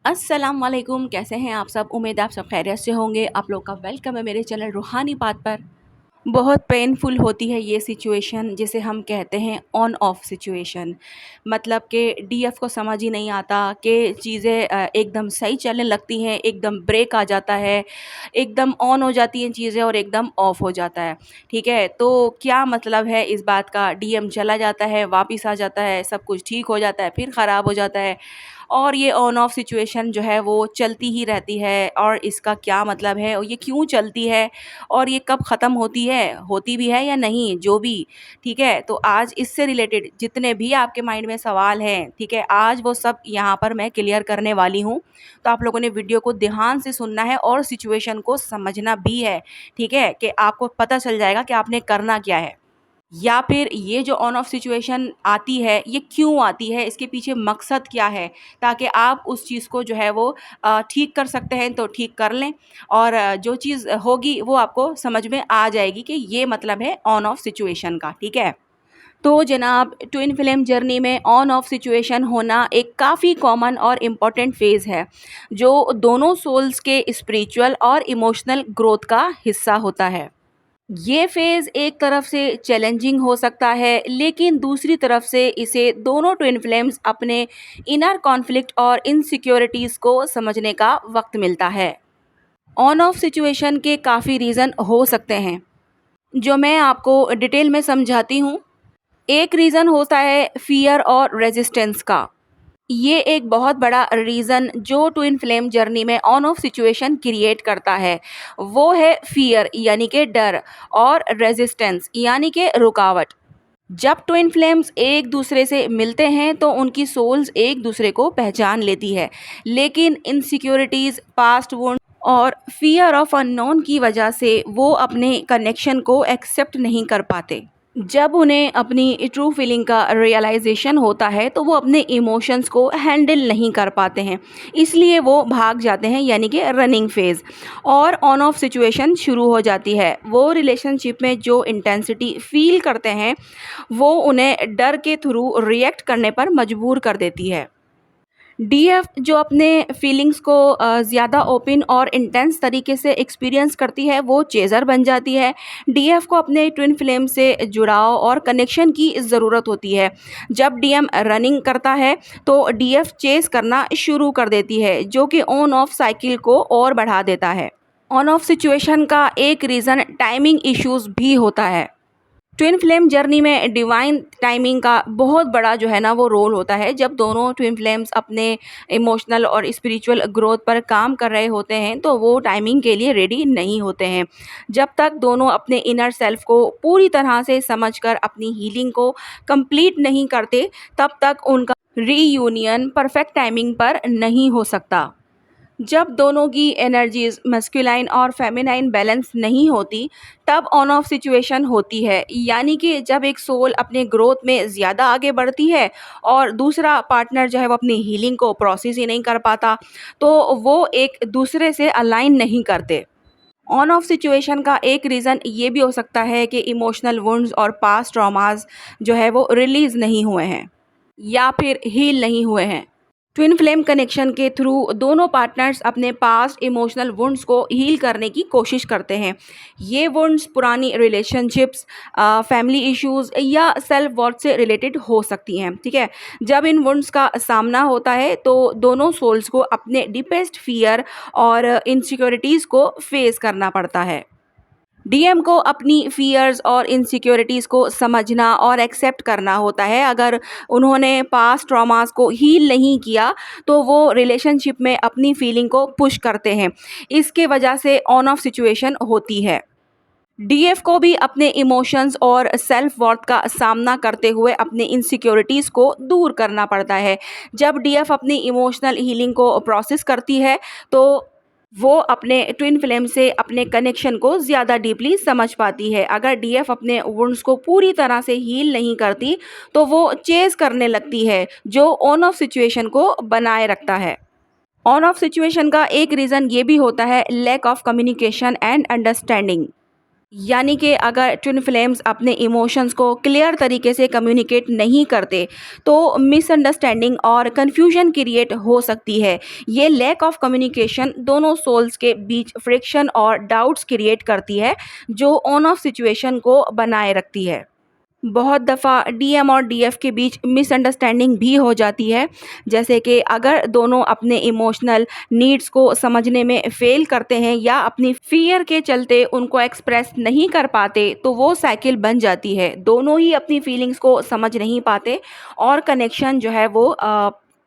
अस्सलाम वालेकुम, कैसे हैं आप सब? उम्मीद है आप सब खैरियत से होंगे। आप लोग का वेलकम है मेरे चैनल रूहानी बात पर। बहुत पेनफुल होती है ये सिचुएशन जिसे हम कहते हैं ऑन ऑफ सिचुएशन। मतलब कि डीएफ को समझ ही नहीं आता कि चीज़ें एकदम सही चलने लगती हैं, एकदम ब्रेक आ जाता है, एकदम ऑन हो जाती हैं चीज़ें और एकदम ऑफ हो जाता है। ठीक है, तो क्या मतलब है इस बात का? डीएम चला जाता है, वापस आ जाता है, सब कुछ ठीक हो जाता है, फिर ख़राब हो जाता है और ये ऑन ऑफ सिचुएशन जो है वो चलती ही रहती है। और इसका क्या मतलब है और ये क्यों चलती है और ये कब ख़त्म होती है, होती भी है या नहीं, जो भी। ठीक है, तो आज इससे रिलेटेड जितने भी आपके माइंड में सवाल हैं, ठीक है, आज वो सब यहाँ पर मैं क्लियर करने वाली हूँ। तो आप लोगों ने वीडियो को ध्यान से सुनना है और सिचुएशन को समझना भी है। ठीक है, कि आपको पता चल जाएगा कि आपने करना क्या है, या फिर ये जो ऑन ऑफ सिचुएशन आती है ये क्यों आती है, इसके पीछे मकसद क्या है, ताकि आप उस चीज़ को जो है वो ठीक कर सकते हैं तो ठीक कर लें। और जो चीज़ होगी वो आपको समझ में आ जाएगी कि ये मतलब है ऑन ऑफ सिचुएशन का। ठीक है, तो जनाब, ट्विन फ्लेम जर्नी में ऑन ऑफ सिचुएशन होना एक काफ़ी कॉमन और इम्पॉर्टेंट फेज़ है जो दोनों सोल्स के स्पिरिचुअल और इमोशनल ग्रोथ का हिस्सा होता है। ये फेज़ एक तरफ से चैलेंजिंग हो सकता है, लेकिन दूसरी तरफ से इसे दोनों ट्विन फ्लेम्स अपने इनर कॉन्फ्लिक्ट और इनसिक्योरिटीज़ को समझने का वक्त मिलता है। ऑन ऑफ सिचुएशन के काफ़ी रीज़न हो सकते हैं जो मैं आपको डिटेल में समझाती हूँ। एक रीज़न होता है फियर और रेजिस्टेंस का। ये एक बहुत बड़ा रीज़न जो ट्विन फ्लेम जर्नी में ऑन ऑफ सिचुएशन क्रिएट करता है, वो है फियर यानी कि डर, और रेजिस्टेंस यानी कि रुकावट। जब ट्विन फ्लेम्स एक दूसरे से मिलते हैं तो उनकी सोल्स एक दूसरे को पहचान लेती है, लेकिन इनसिक्योरिटीज़, पास्ट वुंड और फियर ऑफ अननोन की वजह से वो अपने कनेक्शन को एक्सेप्ट नहीं कर पाते। जब उन्हें अपनी ट्रू फीलिंग का रियलाइजेशन होता है तो वो अपने इमोशंस को हैंडल नहीं कर पाते हैं, इसलिए वो भाग जाते हैं यानी कि रनिंग फेज़, और ऑन ऑफ सिचुएशन शुरू हो जाती है। वो रिलेशनशिप में जो इंटेंसिटी फील करते हैं वो उन्हें डर के थ्रू रिएक्ट करने पर मजबूर कर देती है। डीएफ जो अपने फीलिंग्स को ज़्यादा ओपन और इंटेंस तरीके से एक्सपीरियंस करती है वो चेज़र बन जाती है। डीएफ को अपने ट्विन फ्लेम से जुड़ाव और कनेक्शन की ज़रूरत होती है। जब डीएम रनिंग करता है तो डीएफ चेज़ करना शुरू कर देती है, जो कि ऑन ऑफ साइकिल को और बढ़ा देता है। ऑन ऑफ सिचुएशन का एक रीज़न टाइमिंग इश्यूज़ भी होता है। ट्विन फ्लेम जर्नी में डिवाइन टाइमिंग का बहुत बड़ा जो है ना वो रोल होता है। जब दोनों ट्विन फ्लेम्स अपने इमोशनल और स्पिरिचुअल ग्रोथ पर काम कर रहे होते हैं तो वो टाइमिंग के लिए रेडी नहीं होते हैं। जब तक दोनों अपने इनर सेल्फ को पूरी तरह से समझकर अपनी हीलिंग को कंप्लीट नहीं करते, तब तक उनका रीयूनियन परफेक्ट टाइमिंग पर नहीं हो सकता। जब दोनों की एनर्जीज मस्कुलाइन और फेमिनाइन बैलेंस नहीं होती, तब ऑन ऑफ सिचुएशन होती है। यानी कि जब एक सोल अपने ग्रोथ में ज़्यादा आगे बढ़ती है और दूसरा पार्टनर जो है वो अपनी हीलिंग को प्रोसेस ही नहीं कर पाता, तो वो एक दूसरे से अलाइन नहीं करते। ऑन ऑफ सिचुएशन का एक रीज़न ये भी हो सकता है कि इमोशनल वुंड्स और पास्ट ट्रॉमास जो है वो रिलीज़ नहीं हुए हैं या फिर हील नहीं हुए हैं। ट्विन फ्लेम कनेक्शन के थ्रू दोनों पार्टनर्स अपने पास्ट इमोशनल वुंड्स को हील करने की कोशिश करते हैं। ये वुंड्स पुरानी रिलेशनशिप्स, फैमिली इश्यूज या सेल्फ वर्थ से रिलेटेड हो सकती हैं। ठीक है, जब इन वुंड्स का सामना होता है तो दोनों सोल्स को अपने डीपेस्ट फियर और इनसिक्योरिटीज़ को फेस करना पड़ता है। डीएम को अपनी फियर्स और इनसिक्योरिटीज़ को समझना और एक्सेप्ट करना होता है। अगर उन्होंने पास्ट ट्रॉमास को हील नहीं किया तो वो रिलेशनशिप में अपनी फीलिंग को पुश करते हैं। इसके वजह से ऑन ऑफ सिचुएशन होती है। डीएफ को भी अपने इमोशंस और सेल्फ वर्थ का सामना करते हुए अपनी इनसिक्योरिटीज़ को दूर करना पड़ता है। जब डीएफ अपनी इमोशनल हीलिंग को प्रोसेस करती है तो वो अपने ट्विन फ्लेम से अपने कनेक्शन को ज़्यादा डीपली समझ पाती है। अगर डीएफ अपने वुंड्स को पूरी तरह से हील नहीं करती तो वो चेज़ करने लगती है, जो ऑन ऑफ सिचुएशन को बनाए रखता है। ऑन ऑफ सिचुएशन का एक रीज़न ये भी होता है lack of communication and understanding. यानी कि अगर ट्विन फ्लेम्स अपने इमोशंस को क्लियर तरीके से कम्युनिकेट नहीं करते तो मिसअंडरस्टैंडिंग और कन्फ्यूजन क्रिएट हो सकती है। ये लैक ऑफ कम्युनिकेशन दोनों सोल्स के बीच फ्रिक्शन और डाउट्स क्रिएट करती है, जो ऑन ऑफ सिचुएशन को बनाए रखती है। बहुत दफ़ा डीएम और डीएफ के बीच मिसअंडरस्टैंडिंग भी हो जाती है, जैसे कि अगर दोनों अपने इमोशनल नीड्स को समझने में फ़ेल करते हैं या अपनी फ़ियर के चलते उनको एक्सप्रेस नहीं कर पाते, तो वो साइकिल बन जाती है। दोनों ही अपनी फीलिंग्स को समझ नहीं पाते और कनेक्शन जो है वो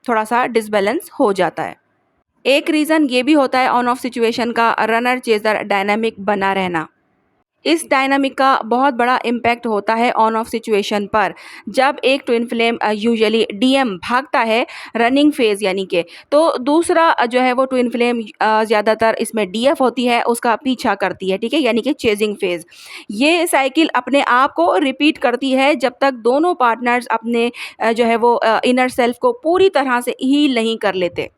थोड़ा-सा डिसबैलेंस हो जाता है। एक रीज़न ये भी होता है ऑन ऑफ सिचुएशन का रनर चेज़र डायनामिक बना रहना। इस डायनामिक का बहुत बड़ा इम्पैक्ट होता है ऑन ऑफ सिचुएशन पर। जब एक ट्विन फ्लेम यूजुअली डीएम भागता है रनिंग फेज यानी कि, तो दूसरा जो है वो ट्विन फ्लेम ज़्यादातर इसमें डीएफ होती है, उसका पीछा करती है, ठीक है, यानी कि चेजिंग फेज। ये साइकिल अपने आप को रिपीट करती है जब तक दोनों पार्टनर्स अपने जो है वो इनर सेल्फ को पूरी तरह से हील नहीं कर लेते।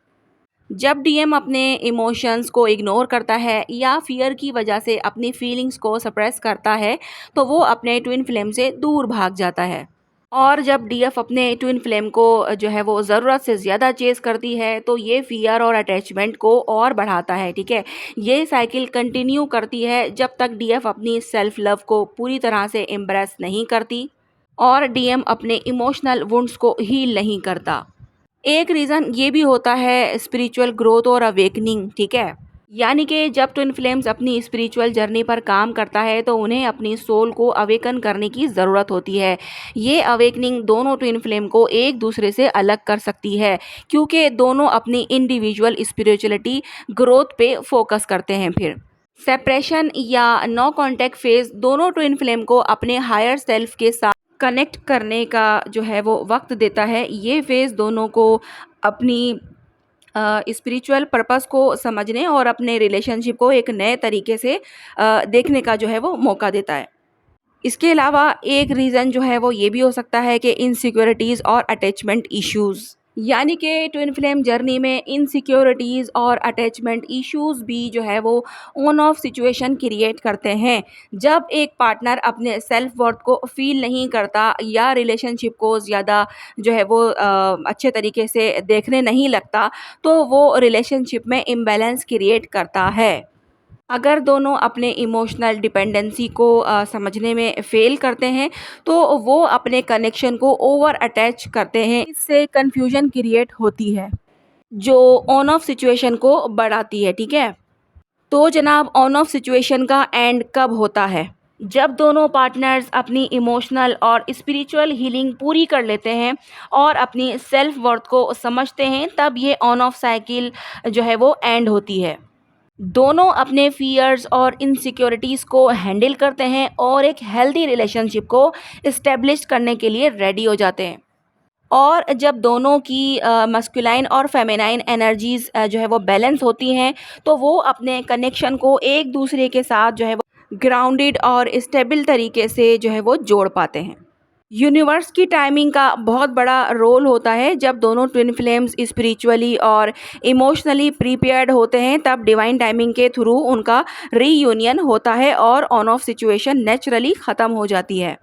जब डीएम अपने इमोशंस को इग्नोर करता है या फियर की वजह से अपनी फीलिंग्स को सप्रेस करता है, तो वो अपने ट्विन फ्लेम से दूर भाग जाता है। और जब डीएफ अपने ट्विन फ्लेम को जो है वो ज़रूरत से ज़्यादा चेज़ करती है, तो ये फियर और अटैचमेंट को और बढ़ाता है, ठीक है। ये साइकिल कंटिन्यू करती है जब तक डीएफ अपनी सेल्फ लव को पूरी तरह से एम्ब्रेस नहीं करती और डीएम अपने इमोशनल वुंड्स को हील नहीं करता। एक रीज़न ये भी होता है स्पिरिचुअल ग्रोथ और अवेकनिंग, ठीक है। यानी कि जब ट्विन फ्लेम्स अपनी स्पिरिचुअल जर्नी पर काम करता है तो उन्हें अपनी सोल को अवेकन करने की ज़रूरत होती है। ये अवेकनिंग दोनों ट्विन फ्लेम को एक दूसरे से अलग कर सकती है, क्योंकि दोनों अपनी इंडिविजुअल स्पिरिचुअलिटी ग्रोथ पे फोकस करते हैं। फिर सेपरेशन या नो कांटेक्ट फेज दोनों ट्विन फ्लेम को अपने हायर सेल्फ के साथ कनेक्ट करने का जो है वो वक्त देता है। ये फेज़ दोनों को अपनी स्पिरिचुअल पर्पस को समझने और अपने रिलेशनशिप को एक नए तरीके से देखने का जो है वो मौका देता है। इसके अलावा एक रीज़न जो है वो ये भी हो सकता है कि इनसिक्योरिटीज़ और अटैचमेंट इश्यूज़, यानी कि ट्विन फ्लेम जर्नी में इनसिक्योरिटीज़ और अटैचमेंट इश्यूज़ भी जो है वो ऑन ऑफ सिचुएशन क्रिएट करते हैं। जब एक पार्टनर अपने सेल्फ वर्थ को फील नहीं करता या रिलेशनशिप को ज़्यादा जो है वो अच्छे तरीके से देखने नहीं लगता, तो वो रिलेशनशिप में इम्बैलेंस क्रिएट करता है। अगर दोनों अपने इमोशनल डिपेंडेंसी को समझने में फ़ेल करते हैं, तो वो अपने कनेक्शन को ओवर अटैच करते हैं। इससे कन्फ्यूजन क्रिएट होती है, जो ऑन ऑफ सिचुएशन को बढ़ाती है, ठीक है। तो जनाब, ऑन ऑफ सिचुएशन का एंड कब होता है? जब दोनों पार्टनर्स अपनी इमोशनल और स्पिरिचुअल हीलिंग पूरी कर लेते हैं और अपनी सेल्फ वर्थ को समझते हैं, तब ये ऑन ऑफ साइकिल जो है वो एंड होती है। दोनों अपने फियर्स और इनसिक्योरिटीज़ को हैंडल करते हैं और एक हेल्दी रिलेशनशिप को इस्टेब्लिश करने के लिए रेडी हो जाते हैं। और जब दोनों की मस्कुलाइन और फेमिनाइन एनर्जीज़ जो है वो बैलेंस होती हैं, तो वो अपने कनेक्शन को एक दूसरे के साथ जो है वो ग्राउंडेड और स्टेबल तरीके से जो है वो जोड़ पाते हैं। यूनिवर्स की टाइमिंग का बहुत बड़ा रोल होता है। जब दोनों ट्विन फ्लेम्स स्पिरिचुअली और इमोशनली प्रीपेयर्ड होते हैं, तब डिवाइन टाइमिंग के थ्रू उनका रीयूनियन होता है और ऑन ऑफ सिचुएशन नेचुरली ख़त्म हो जाती है।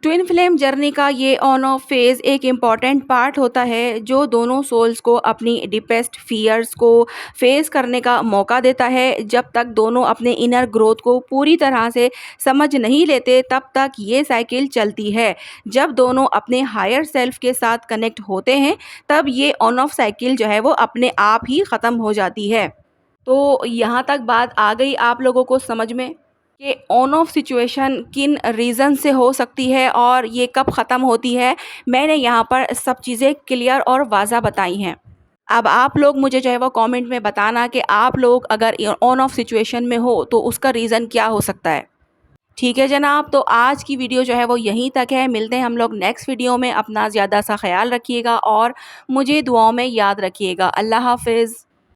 ट्विन फ्लेम जर्नी का ये ऑन ऑफ फेज़ एक इम्पॉर्टेंट पार्ट होता है, जो दोनों सोल्स को अपनी डीपेस्ट फियर्स को फेस करने का मौका देता है। जब तक दोनों अपने इनर ग्रोथ को पूरी तरह से समझ नहीं लेते, तब तक ये साइकिल चलती है। जब दोनों अपने हायर सेल्फ के साथ कनेक्ट होते हैं, तब ये ऑन ऑफ साइकिल जो है वो अपने आप ही ख़त्म हो जाती है। तो यहाँ तक बात आ गई आप लोगों को समझ में कि ऑन ऑफ सिचुएशन किन रीज़न से हो सकती है और ये कब ख़त्म होती है। मैंने यहाँ पर सब चीज़ें क्लियर और वाज़ा बताई हैं। अब आप लोग मुझे जो है वो कमेंट में बताना कि आप लोग अगर ऑन ऑफ सिचुएशन में हो तो उसका रीज़न क्या हो सकता है। ठीक है जनाब, तो आज की वीडियो जो है वो यहीं तक है। मिलते हैं हम लोग नेक्स्ट वीडियो में। अपना ज़्यादा सा ख्याल रखिएगा और मुझे दुआओं में याद रखिएगा। अल्लाह हाफ़िज़।